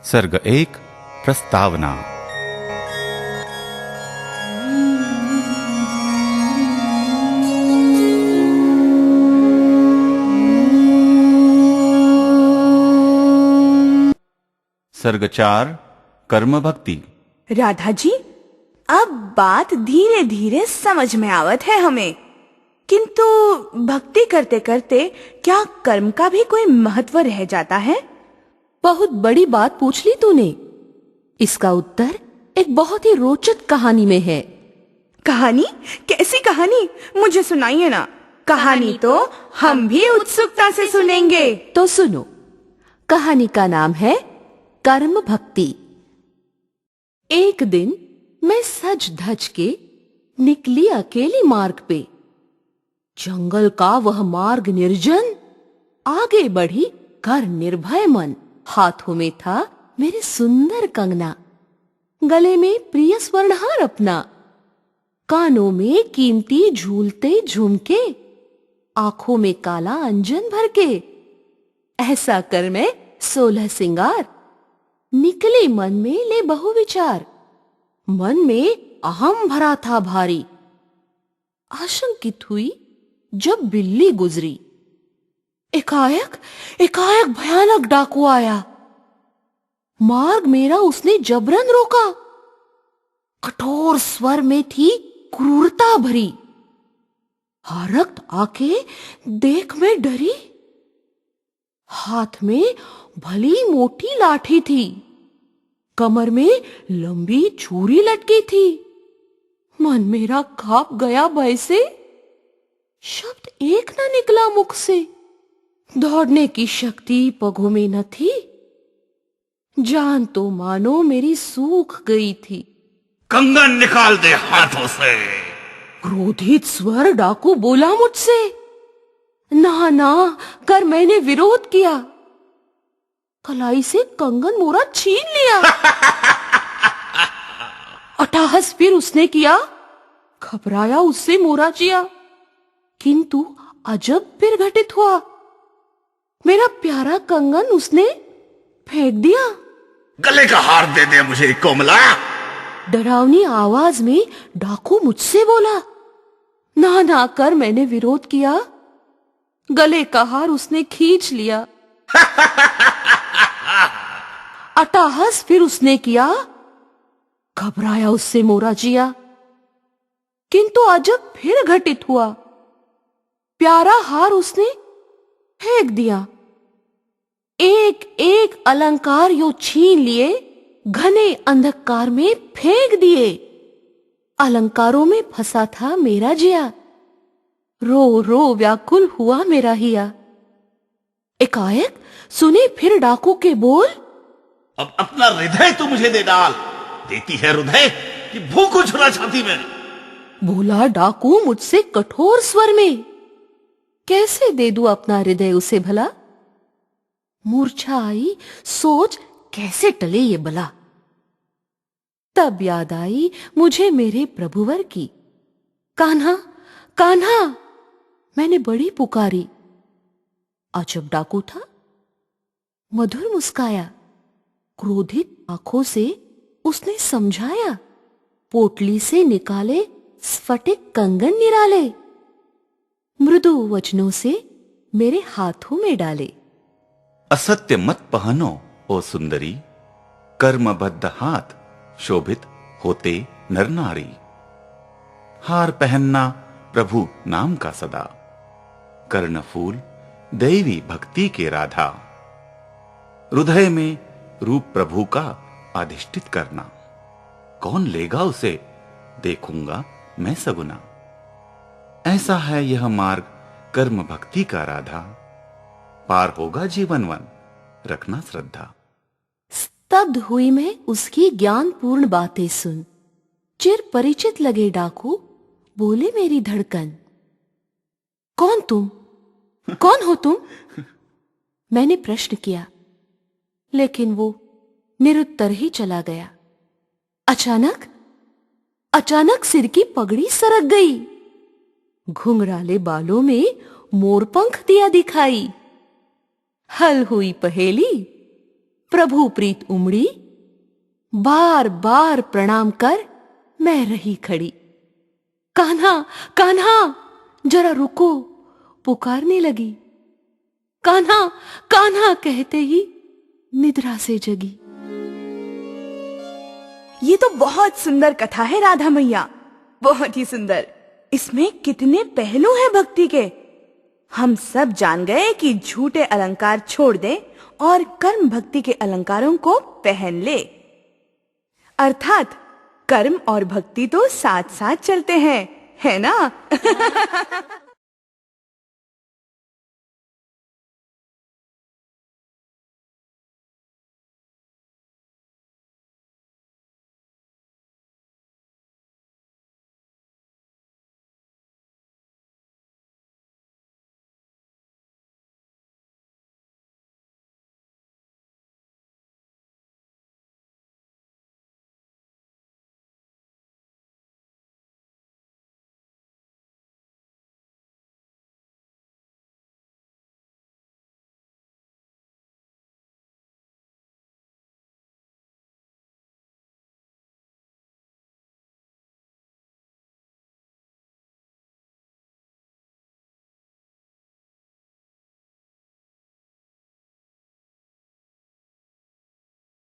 सर्ग 1 प्रस्तावना। सर्ग 4 कर्म भक्ति। राधा जी, अब बात धीरे धीरे समझ में आवत है हमें, किंतु भक्ति करते करते क्या कर्म का भी कोई महत्व रह जाता है? बहुत बड़ी बात पूछ ली तूने। इसका उत्तर एक बहुत ही रोचक कहानी में है। कहानी? कैसी कहानी? मुझे सुनाइए ना। कहानी तो हम भी उत्सुकता से सुनेंगे। तो सुनो, कहानी का नाम है कर्म भक्ति। एक दिन मैं सज धज के निकली अकेली मार्ग पे। जंगल का वह मार्ग निर्जन, आगे बढ़ी कर निर्भय मन। हाथों में था मेरे सुंदर कंगना, गले में प्रिय स्वर्णहार अपना, कानों में कीमती झूलते झुमके, आंखों में काला अंजन भर के। ऐसा कर मैं 16 सिंगार, निकले मन में ले बहु विचार। मन में अहम भरा था भारी, आशंकित हुई जब बिल्ली गुजरी। एकाएक भयानक डाकू आया। मार्ग मेरा उसने जबरन रोका। कठोर स्वर में थी क्रूरता भरी। हारक्त आके देख मैं डरी। हाथ में भली मोटी लाठी थी, कमर में लंबी छुरी लटकी थी। मन मेरा कांप गया भय से, शब्द एक न निकला मुख से। दौड़ने की शक्ति पगों में न थी, जान तो मानो मेरी सूख गई थी। कंगन निकाल दे हाथों से। क्रोधित स्वर डाकू बोला मुझसे। ना कर मैंने विरोध किया। कलाई से कंगन मोरा छीन लिया। अट्टहास फिर उसने किया। घबराया उससे मोरा जिया, किंतु अजब फिर घटित हुआ। मेरा प्यारा कंगन उसने फेंक दिया। गले का हार दे दे मुझे कोमला। डरावनी आवाज में डाकू मुझसे बोला। ना कर मैंने विरोध किया। गले का हार उसने खींच लिया। अट्टहास फिर उसने किया। घबराया उससे मोरा जिया, किंतु अजब फिर घटित हुआ। प्यारा हार उसने फेंक दिया। एक एक अलंकार यो छीन लिए, घने अंधकार में फेंक दिए। अलंकारों में फंसा था मेरा जिया, रो रो व्याकुल हुआ मेरा हिया। एकाएक सुने फिर डाकू के बोल। अब अपना हृदय तू मुझे दे डाल। देती है हृदय कि भूख छुरा छाती में। बोला डाकू मुझसे कठोर स्वर में। कैसे दे दूं अपना हृदय उसे भला? मूर्छा आई, सोच कैसे टले ये बला। तब याद आई मुझे मेरे प्रभुवर की। कान्हा कान्हा मैंने बड़ी पुकारी। अजब डाकू था, मधुर मुस्काया। क्रोधित आंखों से उसने समझाया। पोटली से निकाले स्फटिक कंगन निराले, मृदु वचनों से मेरे हाथों में डाले। असत्य मत पहनो ओ सुंदरी, कर्मबद्ध हाथ शोभित होते नर नारी। हार पहनना प्रभु नाम का सदा, कर्णफूल दैवी भक्ति के राधा। हृदय में रूप प्रभु का अधिष्ठित करना, कौन लेगा उसे देखूंगा मैं सगुना। ऐसा है यह मार्ग कर्म भक्ति का राधा, पार होगा जीवन वन रखना श्रद्धा। स्तब्ध हुई मैं उसकी ज्ञानपूर्ण बातें सुन। चिर परिचित लगे डाकू, बोले मेरी धड़कन। कौन तुम? कौन हो तुम? मैंने प्रश्न किया, लेकिन वो निरुत्तर ही चला गया। अचानक सिर की पगड़ी सरक गई। घुंघराले बालों में मोरपंख दिया दिखाई। हल हुई पहेली, प्रभु प्रीत उमड़ी, बार बार प्रणाम कर मैं रही खड़ी। कान्हा, कान्हा, जरा रुको, पुकारने लगी। कान्हा, कान्हा कहते ही निद्रा से जगी। ये तो बहुत सुंदर कथा है राधा मैया, बहुत ही सुंदर। इसमें कितने पहलू हैं भक्ति के। हम सब जान गए कि झूठे अलंकार छोड़ दें और कर्म भक्ति के अलंकारों को पहन ले। अर्थात कर्म और भक्ति तो साथ साथ चलते हैं, है ना?